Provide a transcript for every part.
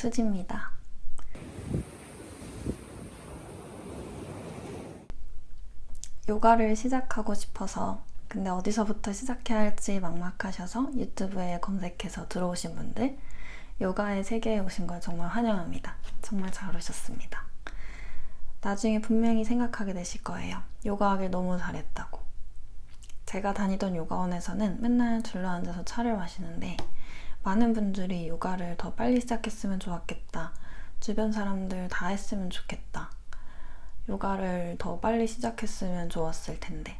수지입니다. 요가를 시작하고 싶어서 근데 어디서부터 시작해야 할지 막막하셔서 유튜브에 검색해서 들어오신 분들, 요가의 세계에 오신 걸 정말 환영합니다. 정말 잘 오셨습니다. 나중에 분명히 생각하게 되실 거예요. 요가하길 너무 잘했다고. 제가 다니던 요가원에서는 맨날 둘러앉아서 차를 마시는데 많은 분들이 요가를 더 빨리 시작했으면 좋았겠다. 주변 사람들 다 했으면 좋겠다. 요가를 더 빨리 시작했으면 좋았을 텐데.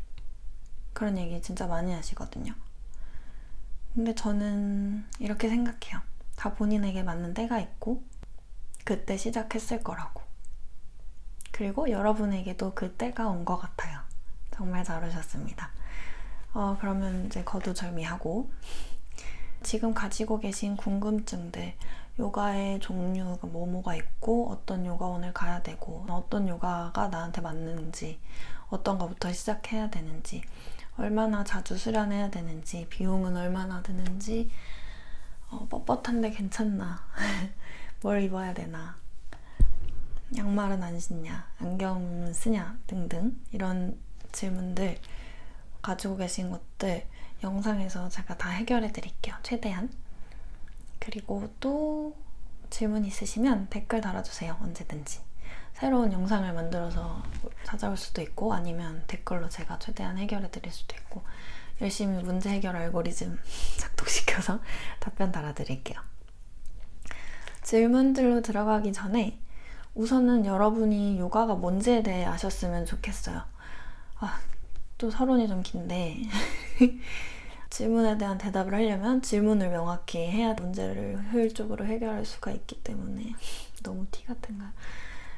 그런 얘기 진짜 많이 하시거든요. 근데 저는 이렇게 생각해요. 다 본인에게 맞는 때가 있고 그때 시작했을 거라고. 그리고 여러분에게도 그 때가 온 것 같아요. 정말 잘 오셨습니다. 그러면 이제 거두절미하고 지금 가지고 계신 궁금증들, 요가의 종류가 뭐가 있고 어떤 요가원을 가야 되고 어떤 요가가 나한테 맞는지, 어떤 거부터 시작해야 되는지, 얼마나 자주 수련해야 되는지, 비용은 얼마나 드는지, 뻣뻣한데 괜찮나, 뭘 입어야 되나, 양말은 안 신냐, 안경 쓰냐 등등 이런 질문들 가지고 계신 것들 영상에서 제가 다 해결해 드릴게요. 최대한. 그리고 또 질문 있으시면 댓글 달아주세요. 언제든지. 새로운 영상을 만들어서 찾아올 수도 있고 아니면 댓글로 제가 최대한 해결해 드릴 수도 있고 열심히 문제 해결 알고리즘 작동시켜서 답변 달아드릴게요. 질문들로 들어가기 전에 우선은 여러분이 요가가 뭔지에 대해 아셨으면 좋겠어요. 또 서론이 좀 긴데 질문에 대한 대답을 하려면 질문을 명확히 해야 문제를 효율적으로 해결할 수가 있기 때문에 너무 티 같은가요?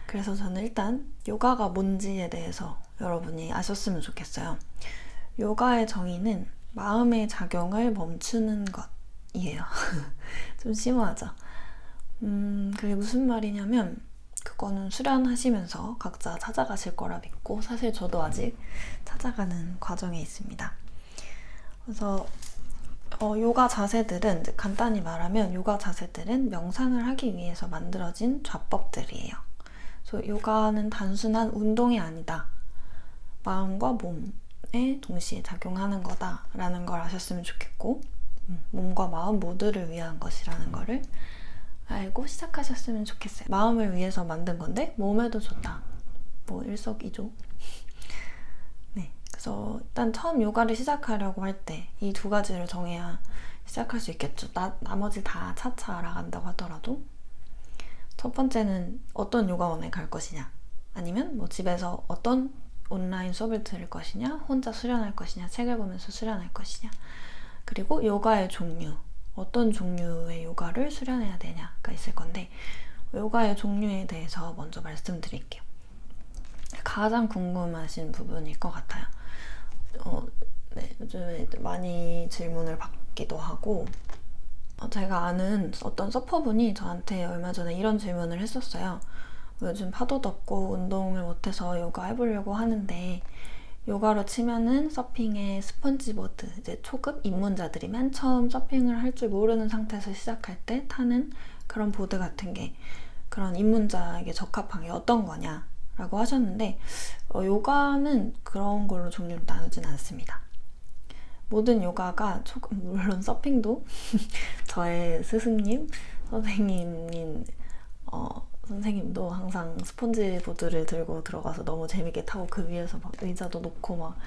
그래서 저는 일단 요가가 뭔지에 대해서 여러분이 아셨으면 좋겠어요. 요가의 정의는 마음의 작용을 멈추는 것이에요. 좀 심오하죠? 그게 무슨 말이냐면 그거는 수련하시면서 각자 찾아가실 거라 믿고 사실 저도 아직 찾아가는 과정에 있습니다. 그래서 요가 자세들은 간단히 말하면 요가 자세들은 명상을 하기 위해서 만들어진 좌법들이에요. 그래서 요가는 단순한 운동이 아니다. 마음과 몸에 동시에 작용하는 거다라는 걸 아셨으면 좋겠고 몸과 마음 모두를 위한 것이라는 거를 알고 시작하셨으면 좋겠어요. 마음을 위해서 만든 건데 몸에도 좋다. 뭐 일석이조. 네, 그래서 일단 처음 요가를 시작하려고 할 때 이 두 가지를 정해야 시작할 수 있겠죠. 나머지 다 차차 알아간다고 하더라도 첫 번째는 어떤 요가원에 갈 것이냐, 아니면 뭐 집에서 어떤 온라인 수업을 들을 것이냐, 혼자 수련할 것이냐, 책을 보면서 수련할 것이냐, 그리고 요가의 종류, 어떤 종류의 요가를 수련해야 되냐가 있을 건데 요가의 종류에 대해서 먼저 말씀드릴게요. 가장 궁금하신 부분일 것 같아요. 네, 요즘에 많이 질문을 받기도 하고 제가 아는 어떤 서퍼분이 저한테 얼마 전에 이런 질문을 했었어요. 요즘 파도 덥고 운동을 못해서 요가 해보려고 하는데 요가로 치면은 서핑의 스펀지보드, 이제 초급 입문자들이 맨 처음 서핑을 할 줄 모르는 상태에서 시작할 때 타는 그런 보드 같은 게 그런 입문자에게 적합한 게 어떤 거냐 라고 하셨는데 요가는 그런 걸로 종류를 나누진 않습니다. 모든 요가가 물론 서핑도 저의 스승님, 선생님도 항상 스펀지 보드를 들고 들어가서 너무 재밌게 타고 그 위에서 막 의자도 놓고 막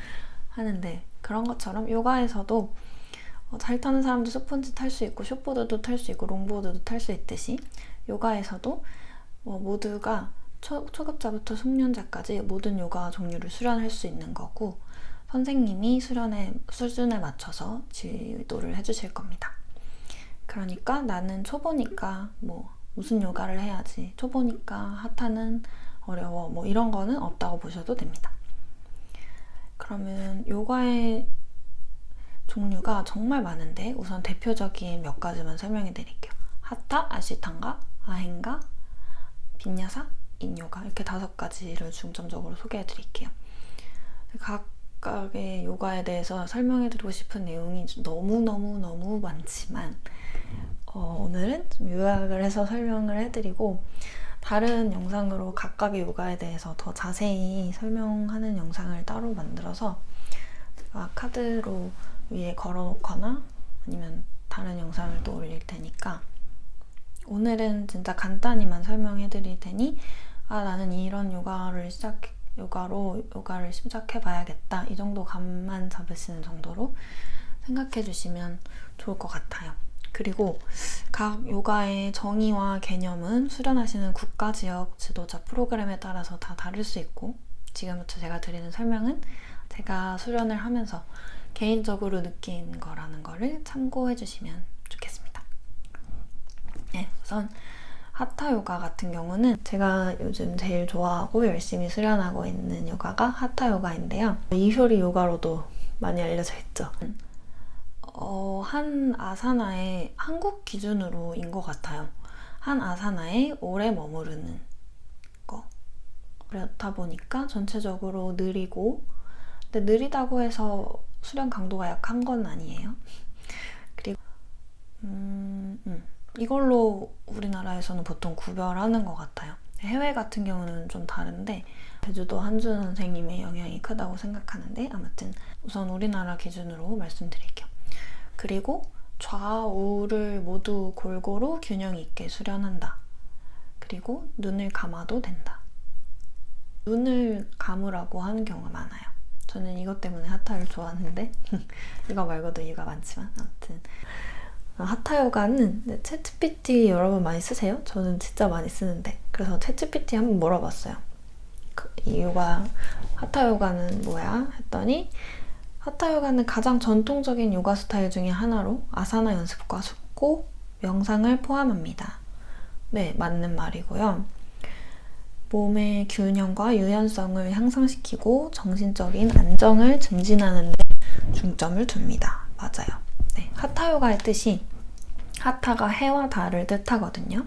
하는데 그런 것처럼 요가에서도 잘 타는 사람도 스펀지 탈 수 있고 숏보드도 탈 수 있고 롱보드도 탈 수 있듯이 요가에서도 모두가 초급자부터 숙련자까지 모든 요가 종류를 수련할 수 있는 거고 선생님이 수련의 수준에 맞춰서 지도를 해주실 겁니다. 그러니까 나는 초보니까 무슨 요가를 해야지, 초보니까 하타는 어려워, 이런 거는 없다고 보셔도 됩니다. 그러면 요가의 종류가 정말 많은데 우선 대표적인 몇 가지만 설명해 드릴게요. 하타, 아시탄가, 아행가, 빈야사, 인요가 이렇게 5가지를 중점적으로 소개해 드릴게요. 각각의 요가에 대해서 설명해 드리고 싶은 내용이 너무너무 많지만 오늘은 좀 요약을 해서 설명을 해드리고 다른 영상으로 각각의 요가에 대해서 더 자세히 설명하는 영상을 따로 만들어서 제가 카드로 위에 걸어놓거나 아니면 다른 영상을 또 올릴 테니까 오늘은 진짜 간단히만 설명해 드릴 테니 나는 이런 요가를 시작해 봐야겠다 이 정도 감만 잡으시는 정도로 생각해 주시면 좋을 것 같아요. 그리고 각 요가의 정의와 개념은 수련하시는 국가 지역 지도자 프로그램에 따라서 다 다를 수 있고 지금부터 제가 드리는 설명은 제가 수련을 하면서 개인적으로 느낀 거라는 거를 참고해 주시면 좋겠습니다. 네, 우선 하타 요가 같은 경우는 제가 요즘 제일 좋아하고 열심히 수련하고 있는 요가가 하타 요가인데요. 이효리 요가로도 많이 알려져 있죠. 한 아사나에 한국 기준으로인 것 같아요. 한 아사나에 오래 머무르는 거. 그렇다 보니까 전체적으로 느리고 근데 느리다고 해서 수련 강도가 약한 건 아니에요. 그리고 이걸로 우리나라에서는 보통 구별하는 것 같아요. 해외 같은 경우는 좀 다른데 제주도 한준 선생님의 영향이 크다고 생각하는데 아무튼 우선 우리나라 기준으로 말씀드릴게요. 그리고 좌우를 모두 골고루 균형 있게 수련한다. 그리고 눈을 감아도 된다. 눈을 감으라고 하는 경우가 많아요. 저는 이것 때문에 하타를 좋아하는데 이거 말고도 이유가 많지만 아무튼 하타 요가는 챗GPT 여러분 많이 쓰세요? 저는 진짜 많이 쓰는데 그래서 챗GPT 한번 물어봤어요. 이 요가 하타 요가는 뭐야? 했더니 하타 요가는 가장 전통적인 요가 스타일 중에 하나로 아사나 연습과 숙고, 명상을 포함합니다. 네, 맞는 말이고요. 몸의 균형과 유연성을 향상시키고 정신적인 안정을 증진하는 데 중점을 둡니다. 맞아요. 네, 하타 요가의 뜻이 하타가 해와 달을 뜻하거든요.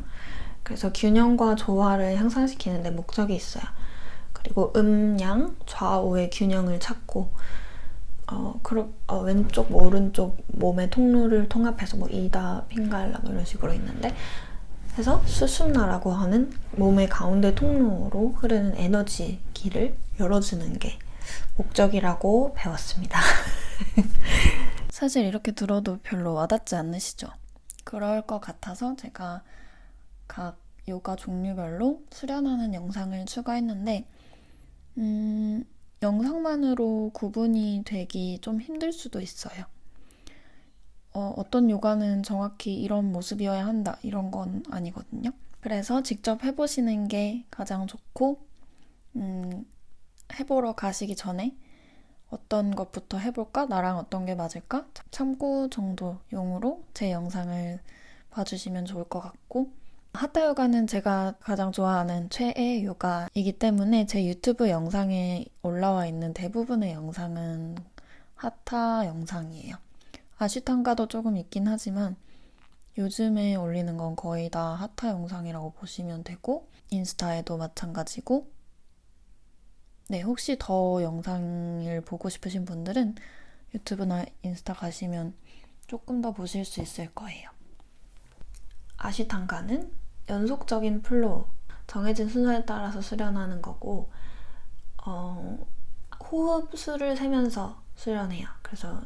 그래서 균형과 조화를 향상시키는 데 목적이 있어요. 그리고 양, 좌우의 균형을 찾고 왼쪽, 오른쪽 몸의 통로를 통합해서 이다, 핑갈라 이런 식으로 있는데 그래서 수순나라고 하는 몸의 가운데 통로로 흐르는 에너지 길을 열어주는 게 목적이라고 배웠습니다. 사실 이렇게 들어도 별로 와닿지 않으시죠? 그럴 것 같아서 제가 각 요가 종류별로 수련하는 영상을 추가했는데 영상만으로 구분이 되기 좀 힘들 수도 있어요. 어떤 요가는 정확히 이런 모습이어야 한다 이런 건 아니거든요. 그래서 직접 해보시는 게 가장 좋고 해보러 가시기 전에 어떤 것부터 해볼까? 나랑 어떤 게 맞을까? 참고 정도용으로 제 영상을 봐주시면 좋을 것 같고 하타 요가는 제가 가장 좋아하는 최애 요가이기 때문에 제 유튜브 영상에 올라와 있는 대부분의 영상은 하타 영상이에요. 아시탄가도 조금 있긴 하지만 요즘에 올리는 건 거의 다 하타 영상이라고 보시면 되고 인스타에도 마찬가지고 네, 혹시 더 영상을 보고 싶으신 분들은 유튜브나 인스타 가시면 조금 더 보실 수 있을 거예요. 아시탄가는 연속적인 플로우, 정해진 순서에 따라서 수련하는 거고 호흡 수를 세면서 수련해요. 그래서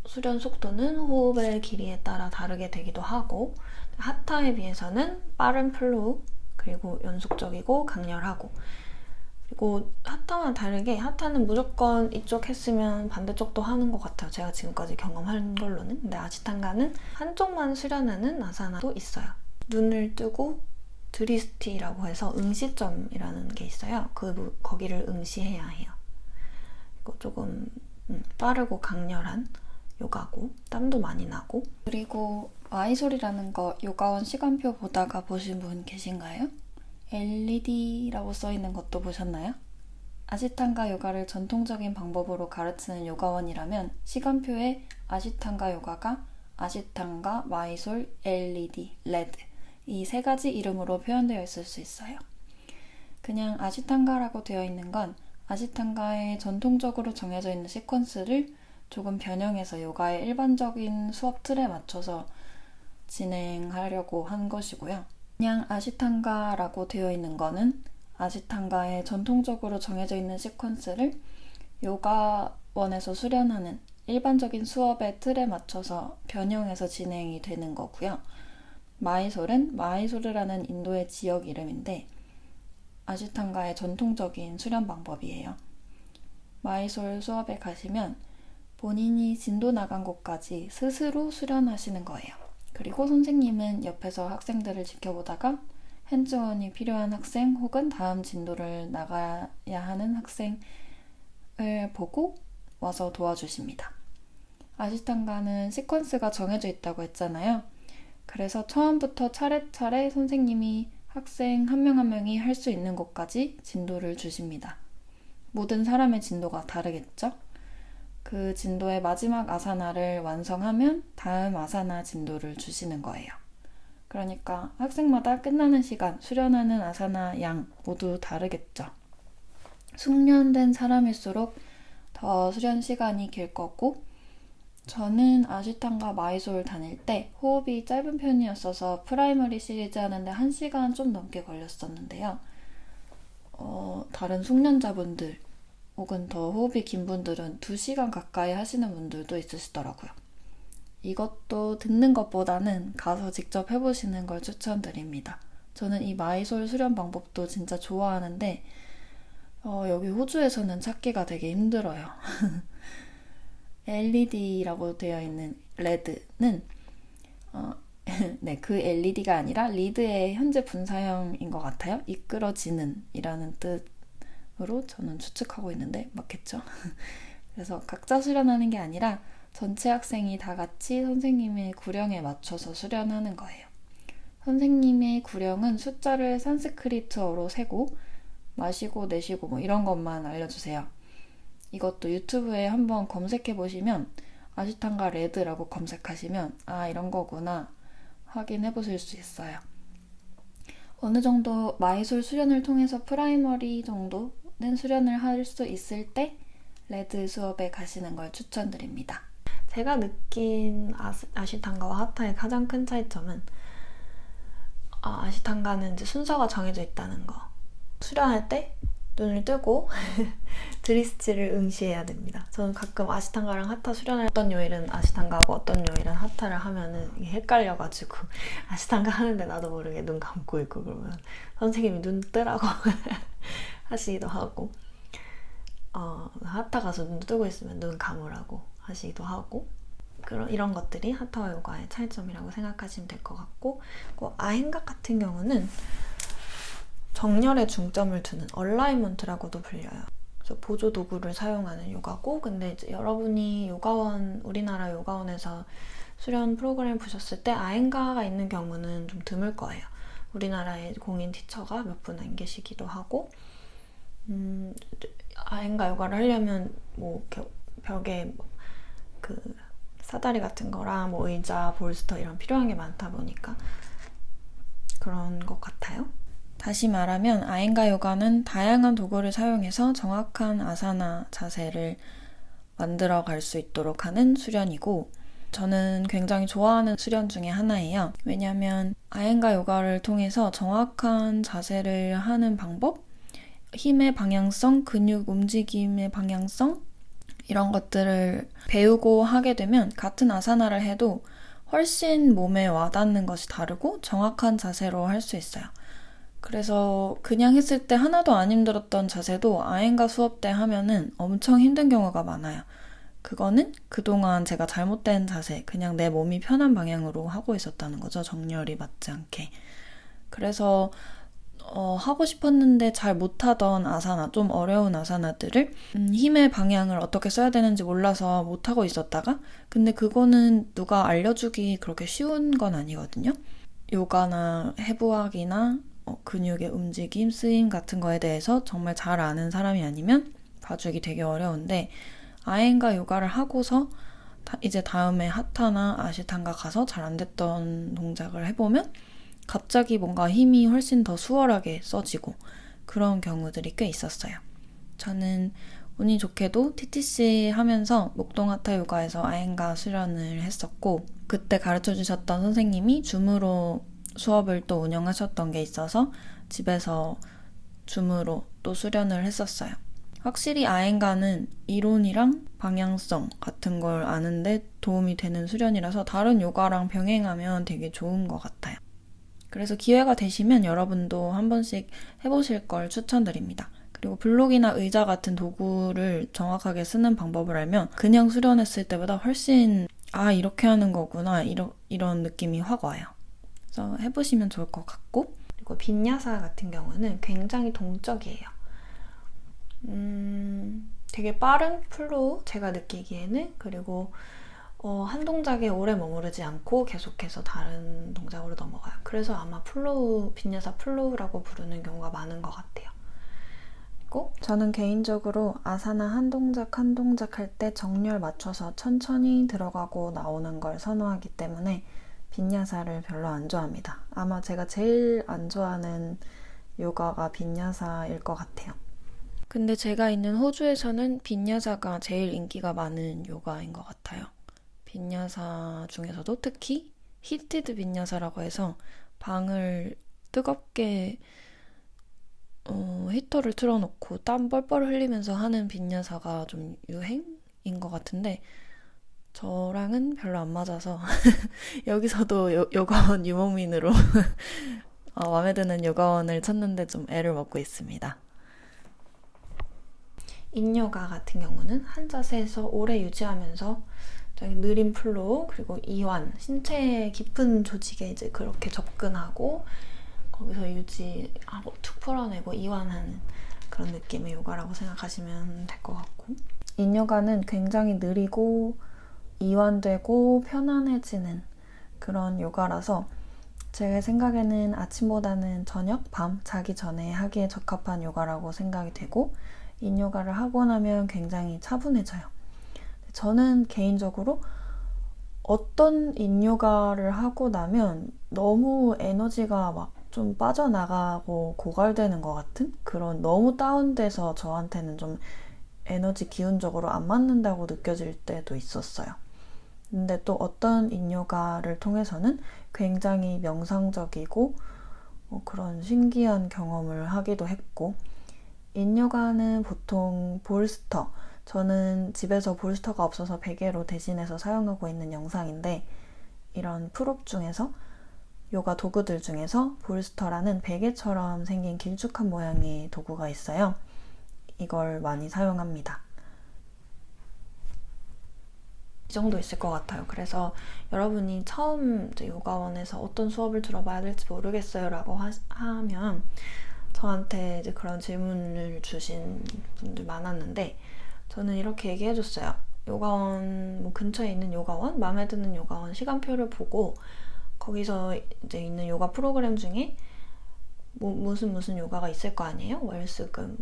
수련 속도는 호흡의 길이에 따라 다르게 되기도 하고 하타에 비해서는 빠른 플로우 그리고 연속적이고 강렬하고 그리고 하타와 다르게 하타는 무조건 이쪽 했으면 반대쪽도 하는 것 같아요. 제가 지금까지 경험한 걸로는. 근데 아시탄가는 한쪽만 수련하는 아사나도 있어요. 눈을 뜨고 드리스티라고 해서 응시점이라는 게 있어요. 거기를 응시해야 해요. 그리고 조금 빠르고 강렬한 요가고 땀도 많이 나고 그리고 마이솔이라는 거 요가원 시간표 보다가 보신 분 계신가요? LED라고 써있는 것도 보셨나요? 아시탄가 요가를 전통적인 방법으로 가르치는 요가원이라면 시간표에 아시탄가 요가가 아시탄가, 마이솔, LED, 레드 이 세 가지 이름으로 표현되어 있을 수 있어요. 그냥 아시탄가라고 되어 있는 건 아시탄가에 전통적으로 정해져 있는 시퀀스를 조금 변형해서 요가의 일반적인 수업 틀에 맞춰서 진행하려고 한 것이고요. 그냥 아시탄가라고 되어 있는 거는 아시탄가에 전통적으로 정해져 있는 시퀀스를 요가원에서 수련하는 일반적인 수업의 틀에 맞춰서 변형해서 진행이 되는 거고요. 마이솔은 마이소르라는 인도의 지역 이름인데 아시탄가의 전통적인 수련 방법이에요. 마이솔 수업에 가시면 본인이 진도 나간 곳까지 스스로 수련하시는 거예요. 그리고 선생님은 옆에서 학생들을 지켜보다가 핸즈온이 필요한 학생 혹은 다음 진도를 나가야 하는 학생을 보고 와서 도와주십니다. 아시탄가는 시퀀스가 정해져 있다고 했잖아요. 그래서 처음부터 차례차례 선생님이 학생 한 명 한 명이 할 수 있는 곳까지 진도를 주십니다. 모든 사람의 진도가 다르겠죠? 그 진도의 마지막 아사나를 완성하면 다음 아사나 진도를 주시는 거예요. 그러니까 학생마다 끝나는 시간, 수련하는 아사나 양 모두 다르겠죠. 숙련된 사람일수록 더 수련 시간이 길 거고 저는 아시탄가 마이솔 다닐 때 호흡이 짧은 편이었어서 프라이머리 시리즈 하는데 1시간 좀 넘게 걸렸었는데요. 다른 숙련자분들 혹은 더 호흡이 긴 분들은 2시간 가까이 하시는 분들도 있으시더라고요. 이것도 듣는 것보다는 가서 직접 해보시는 걸 추천드립니다. 저는 이 마이솔 수련 방법도 진짜 좋아하는데 여기 호주에서는 찾기가 되게 힘들어요. LED라고 되어 있는 레드는 네, 그 LED가 아니라 리드의 현재 분사형인 것 같아요. 이끌어지는 이라는 뜻으로 저는 추측하고 있는데 맞겠죠? 그래서 각자 수련하는 게 아니라 전체 학생이 다 같이 선생님의 구령에 맞춰서 수련하는 거예요. 선생님의 구령은 숫자를 산스크리트어로 세고 마시고 내쉬고 뭐 이런 것만 알려주세요. 이것도 유튜브에 한번 검색해보시면 아시탄가 레드라고 검색하시면 이런 거구나 확인해보실 수 있어요. 어느 정도 마이솔 수련을 통해서 프라이머리 정도는 수련을 할 수 있을 때 레드 수업에 가시는 걸 추천드립니다. 제가 느낀 아시탄가와 하타의 가장 큰 차이점은 아시탄가는 이제 순서가 정해져 있다는 거. 수련할 때 눈을 뜨고 드리스치를 응시해야 됩니다. 저는 가끔 아시탄가랑 하타 수련할 어떤 요일은 아시탄가하고 어떤 요일은 하타를 하면은 헷갈려가지고 아시탄가 하는데 나도 모르게 눈 감고 있고 그러면 선생님이 눈 뜨라고 하시기도 하고 하타 가서 눈 뜨고 있으면 눈 감으라고 하시기도 하고 이런 것들이 하타와 요가의 차이점이라고 생각하시면 될 것 같고 아행각 같은 경우는 정렬에 중점을 두는 얼라이먼트라고도 불려요. 그래서 보조 도구를 사용하는 요가고 근데 이제 여러분이 우리나라 요가원에서 수련 프로그램 보셨을 때 아행가가 있는 경우는 좀 드물 거예요. 우리나라에 공인 티처가 몇 분 안 계시기도 하고 아행가 요가를 하려면 뭐 이렇게 벽에 그 사다리 같은 거랑 뭐 의자, 볼스터 이런 필요한 게 많다 보니까 그런 것 같아요. 다시 말하면 아행가 요가는 다양한 도구를 사용해서 정확한 아사나 자세를 만들어 갈 수 있도록 하는 수련이고 저는 굉장히 좋아하는 수련 중에 하나예요. 왜냐하면 아행가 요가를 통해서 정확한 자세를 하는 방법, 힘의 방향성, 근육 움직임의 방향성 이런 것들을 배우고 하게 되면 같은 아사나를 해도 훨씬 몸에 와닿는 것이 다르고 정확한 자세로 할 수 있어요. 그래서 그냥 했을 때 하나도 안 힘들었던 자세도 아행가 수업 때 하면은 엄청 힘든 경우가 많아요. 그거는 그동안 제가 잘못된 자세, 그냥 내 몸이 편한 방향으로 하고 있었다는 거죠. 정렬이 맞지 않게. 그래서 하고 싶었는데 잘 못하던 아사나, 좀 어려운 아사나들을 힘의 방향을 어떻게 써야 되는지 몰라서 못하고 있었다가 근데 그거는 누가 알려주기 그렇게 쉬운 건 아니거든요. 요가나 해부학이나 근육의 움직임, 쓰임 같은 거에 대해서 정말 잘 아는 사람이 아니면 봐주기 되게 어려운데 아행가 요가를 하고서 이제 다음에 하타나 아시탄가 가서 잘 안 됐던 동작을 해보면 갑자기 뭔가 힘이 훨씬 더 수월하게 써지고 그런 경우들이 꽤 있었어요. 저는 운이 좋게도 TTC 하면서 목동하타 요가에서 아yen가 수련을 했었고, 그때 가르쳐주셨던 선생님이 줌으로 수업을 또 운영하셨던 게 있어서 집에서 줌으로 또 수련을 했었어요. 확실히 아yen가는 이론이랑 방향성 같은 걸 아는데 도움이 되는 수련이라서 다른 요가랑 병행하면 되게 좋은 것 같아요. 그래서 기회가 되시면 여러분도 한 번씩 해보실 걸 추천드립니다. 그리고 블록이나 의자 같은 도구를 정확하게 쓰는 방법을 알면 그냥 수련했을 때보다 훨씬 이렇게 하는 거구나 이런 느낌이 확 와요. 그래서 해보시면 좋을 것 같고, 그리고 빈야사 같은 경우는 굉장히 동적이에요. 되게 빠른 플로우, 제가 느끼기에는. 그리고 한 동작에 오래 머무르지 않고 계속해서 다른 동작으로 넘어가요. 그래서 아마 빈야사 플로우라고 부르는 경우가 많은 것 같아요. 그리고 저는 개인적으로 아사나 한 동작 한 동작 할 때 정렬 맞춰서 천천히 들어가고 나오는 걸 선호하기 때문에 빈야사를 별로 안 좋아합니다. 아마 제가 제일 안 좋아하는 요가가 빈야사일 것 같아요. 근데 제가 있는 호주에서는 빈야사가 제일 인기가 많은 요가인 것 같아요. 빈야사 중에서도 특히 히티드 빈야사라고 해서 방을 뜨겁게 히터를 틀어놓고 땀 뻘뻘 흘리면서 하는 빈야사가 좀 유행인 것 같은데 저랑은 별로 안 맞아서 여기서도 요가원 유목민으로 마음에 드는 요가원을 찾는데 좀 애를 먹고 있습니다. 인요가 같은 경우는 한 자세에서 오래 유지하면서 느린 플로우, 그리고 이완, 신체의 깊은 조직에 이제 그렇게 접근하고 거기서 유지하고 툭 풀어내고 이완하는 그런 느낌의 요가라고 생각하시면 될 것 같고, 인요가는 굉장히 느리고 이완되고 편안해지는 그런 요가라서 제 생각에는 아침보다는 저녁, 밤 자기 전에 하기에 적합한 요가라고 생각이 되고, 인요가를 하고 나면 굉장히 차분해져요. 저는 개인적으로 어떤 인요가를 하고 나면 너무 에너지가 막 좀 빠져나가고 고갈되는 것 같은 그런, 너무 다운돼서 저한테는 좀 에너지 기운적으로 안 맞는다고 느껴질 때도 있었어요. 근데 또 어떤 인요가를 통해서는 굉장히 명상적이고 그런 신기한 경험을 하기도 했고, 인요가는 보통 볼스터, 저는 집에서 볼스터가 없어서 베개로 대신해서 사용하고 있는 영상인데, 이런 프롭 중에서 요가 도구들 중에서 볼스터라는 베개처럼 생긴 길쭉한 모양의 도구가 있어요. 이걸 많이 사용합니다. 이 정도 있을 것 같아요. 그래서 여러분이 처음 이제 요가원에서 어떤 수업을 들어봐야 될지 모르겠어요 라고 하면 저한테 이제 그런 질문을 주신 분들 많았는데, 저는 이렇게 얘기해줬어요. 요가원 근처에 있는 요가원, 마음에 드는 요가원 시간표를 보고 거기서 이제 있는 요가 프로그램 중에 무슨 요가가 있을 거 아니에요? 월수금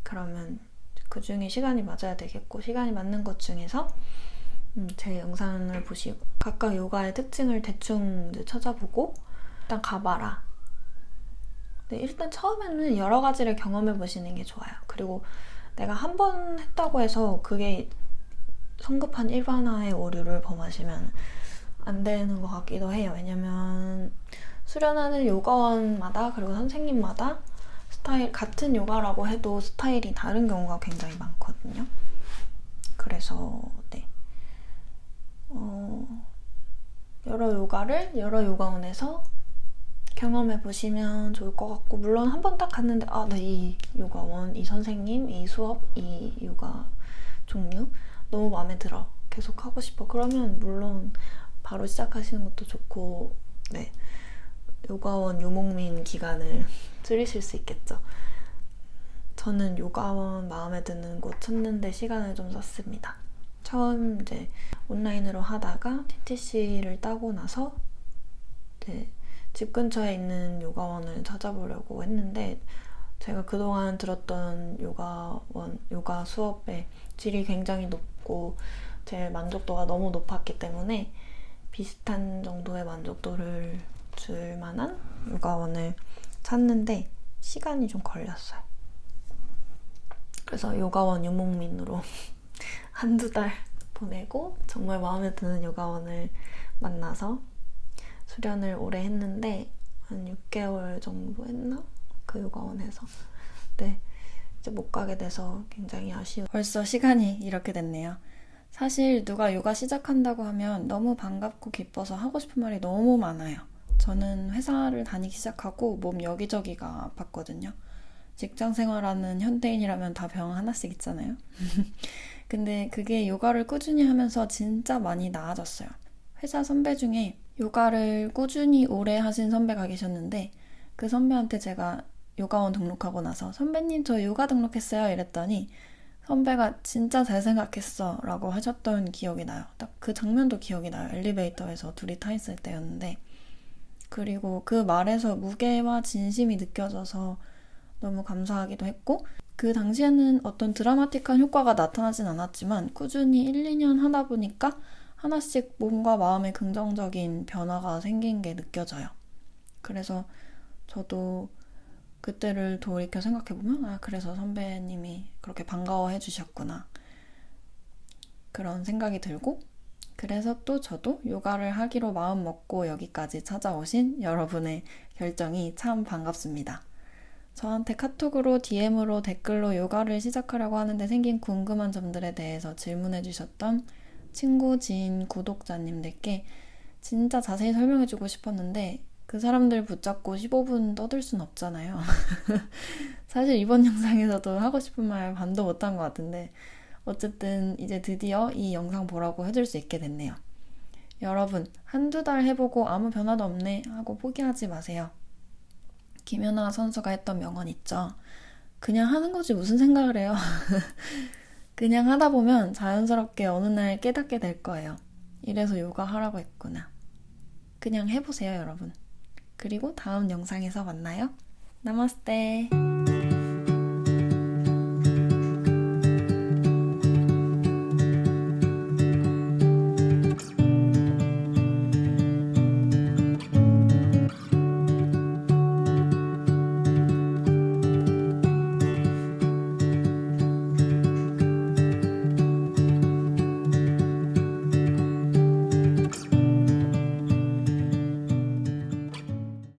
그러면 그 중에 시간이 맞아야 되겠고, 시간이 맞는 것 중에서 제 영상을 보시고 각각 요가의 특징을 대충 이제 찾아보고 일단 가봐라. 근데 일단 처음에는 여러 가지를 경험해 보시는 게 좋아요. 그리고 내가 한 번 했다고 해서 그게 성급한 일반화의 오류를 범하시면 안 되는 것 같기도 해요. 왜냐면 수련하는 요가원마다 그리고 선생님마다 스타일, 같은 요가라고 해도 스타일이 다른 경우가 굉장히 많거든요. 그래서 네, 여러 요가를 여러 요가원에서 경험해 보시면 좋을 것 같고, 물론 한 번 딱 갔는데 나 이 요가원, 이 선생님, 이 수업, 이 요가 종류 너무 마음에 들어, 계속 하고 싶어, 그러면 물론 바로 시작하시는 것도 좋고, 네, 요가원 유목민 기간을 줄이실 수 있겠죠. 저는 요가원 마음에 드는 곳 찾는데 시간을 좀 썼습니다. 처음 이제 온라인으로 하다가 TTC를 따고 나서 이제 집 근처에 있는 요가원을 찾아보려고 했는데, 제가 그동안 들었던 요가 수업의 질이 굉장히 높고 제 만족도가 너무 높았기 때문에 비슷한 정도의 만족도를 줄 만한 요가원을 찾는데 시간이 좀 걸렸어요. 그래서 요가원 유목민으로 한두 달 보내고 정말 마음에 드는 요가원을 만나서 수련을 오래 했는데 한 6개월 정도 했나? 그 요가원에서. 네, 이제 못 가게 돼서 굉장히 아쉬워. 벌써 시간이 이렇게 됐네요. 사실 누가 요가 시작한다고 하면 너무 반갑고 기뻐서 하고 싶은 말이 너무 많아요. 저는 회사를 다니기 시작하고 몸 여기저기가 아팠거든요. 직장 생활하는 현대인이라면 다 병 하나씩 있잖아요. 근데 그게 요가를 꾸준히 하면서 진짜 많이 나아졌어요. 회사 선배 중에 요가를 꾸준히 오래 하신 선배가 계셨는데 그 선배한테 제가 요가원 등록하고 나서 선배님 저 요가 등록했어요 이랬더니 선배가 진짜 잘 생각했어 라고 하셨던 기억이 나요. 딱 그 장면도 기억이 나요. 엘리베이터에서 둘이 타 있을 때였는데 그리고 그 말에서 무게와 진심이 느껴져서 너무 감사하기도 했고 그 당시에는 어떤 드라마틱한 효과가 나타나진 않았지만 꾸준히 1, 2년 하다 보니까 하나씩 몸과 마음에 긍정적인 변화가 생긴 게 느껴져요. 그래서 저도 그때를 돌이켜 생각해보면 아 그래서 선배님이 그렇게 반가워해 주셨구나 그런 생각이 들고 그래서 또 저도 요가를 하기로 마음 먹고 여기까지 찾아오신 여러분의 결정이 참 반갑습니다. 저한테 카톡으로 DM으로 댓글로 요가를 시작하려고 하는데 생긴 궁금한 점들에 대해서 질문해 주셨던 친구, 지인, 구독자님들께 진짜 자세히 설명해주고 싶었는데 그 사람들 붙잡고 15분 떠들 순 없잖아요. 사실 이번 영상에서도 하고 싶은 말 반도 못한 것 같은데 어쨌든 이제 드디어 이 영상 보라고 해줄 수 있게 됐네요. 여러분 한두 달 해보고 아무 변화도 없네 하고 포기하지 마세요. 김연아 선수가 했던 명언 있죠. 그냥 하는 거지 무슨 생각을 해요. 그냥 하다 보면 자연스럽게 어느 날 깨닫게 될 거예요. 이래서 요가 하라고 했구나. 그냥 해보세요, 여러분. 그리고 다음 영상에서 만나요. 나마스테.